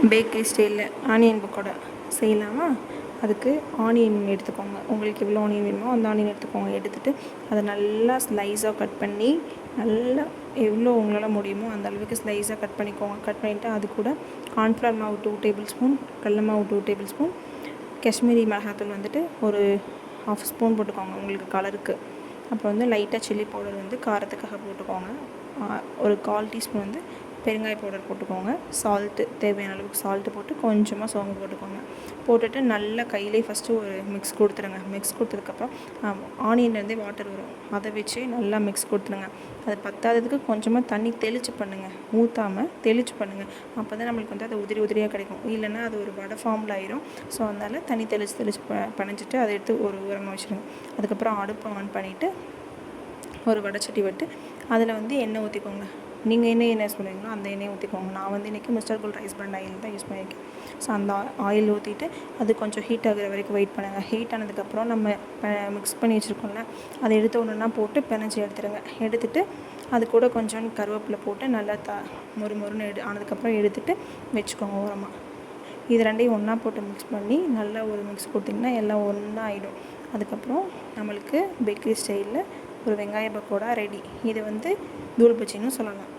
Bakery ஸ்டைலில் onion pakoda செய்யலாமா? அதுக்கு ஆனியன் எடுத்துக்கோங்க. உங்களுக்கு எவ்வளோ ஆனியன் வேணுமோ அந்த ஆனியன் எடுத்துக்கோங்க. எடுத்துகிட்டு அதை நல்லா ஸ்லைஸாக கட் பண்ணி நல்லா எவ்வளோ உங்களால் முடியுமோ அந்த அளவுக்கு ஸ்லைஸாக கட் பண்ணிக்கோங்க. கட் பண்ணிவிட்டு அது கூட கார்ன்ஃப்ளவர் மாவு 2 டேபிள் ஸ்பூன், கடல மாவு 2 டேபிள் ஸ்பூன், காஷ்மீரி மிளகாத்தூள் வந்துட்டு ஒரு 1/2 ஸ்பூன் போட்டுக்கோங்க உங்களுக்கு கலருக்கு. அப்புறம் வந்து லைட்டாக சில்லி பவுடர் வந்து காரத்துக்காக போட்டுக்கோங்க. ஒரு 1/4 டீஸ்பூன் வந்து பெருங்காய பவுடர் போட்டுக்கோங்க. சால்ட்டு தேவையான அளவுக்கு சால்ட்டு போட்டு கொஞ்சமாக சோம்பு போட்டுக்கோங்க. போட்டுட்டு நல்லா கையிலே ஃபஸ்ட்டு ஒரு மிக்ஸ் கொடுத்துருங்க. மிக்ஸ் கொடுத்ததுக்கப்புறம் ஆனியன்லேருந்தே வாட்டர் வரும், அதை வச்சு நல்லா மிக்ஸ் கொடுத்துருங்க. அது பத்தாததுக்கு கொஞ்சமாக தண்ணி தெளித்து பண்ணுங்கள், ஊற்றாமல் தெளித்து பண்ணுங்கள். அப்போ தான் நம்மளுக்கு வந்து அது உதிரி உதிரியாக கிடைக்கும். இல்லைன்னா அது ஒரு வடை ஃபார்மில் ஆயிரும். ஸோ அதனால் தண்ணி தெளித்து பனைஞ்சிட்டு அதை எடுத்து ஒரு ஓரமாக வச்சுருங்க. அதுக்கப்புறம் அடுப்பை ஆன் பண்ணிவிட்டு ஒரு வடைச்சட்டி விட்டு அதில் வந்து எண்ணெய் ஊற்றிக்கோங்க. நீங்கள் என்ன எண்ணெய் சொல்லுவீங்களோ அந்த எண்ணெயை ஊற்றிக்கோங்க. நான் வந்து இன்றைக்கி mister gold rice brand oil தான் யூஸ் பண்ணியிருக்கேன். ஸோ அந்த ஆயில் ஊற்றிட்டு அது கொஞ்சம் ஹீட் ஆகிற வரைக்கும் வெயிட் பண்ணுங்கள். ஹீட் ஆனதுக்கப்புறம் நம்ம மிக்ஸ் பண்ணி வச்சுருக்கோம்ல, அதை எடுத்து ஒன்றா போட்டு பிணைஞ்சி எடுத்துடுங்க. எடுத்துகிட்டு அது கூட கொஞ்சம் கருவேப்பிலை போட்டு நல்லா மொறுன்னு ஆனதுக்கப்புறம் எடுத்துகிட்டு வச்சுக்கோங்க ஓரமாக. இது ரெண்டையும் ஒன்றா போட்டு மிக்ஸ் பண்ணி நல்லா ஒரு மிக்ஸ் கொடுத்திங்கன்னா எல்லாம் ஒன்றா ஆகிடும். அதுக்கப்புறம் நம்மளுக்கு பேக்கரி ஸ்டைலில் ஒரு வெங்காய பக்கோடா ரெடி. இது வந்து தூள் பஜ்ஜின்னு சொல்லலாம்.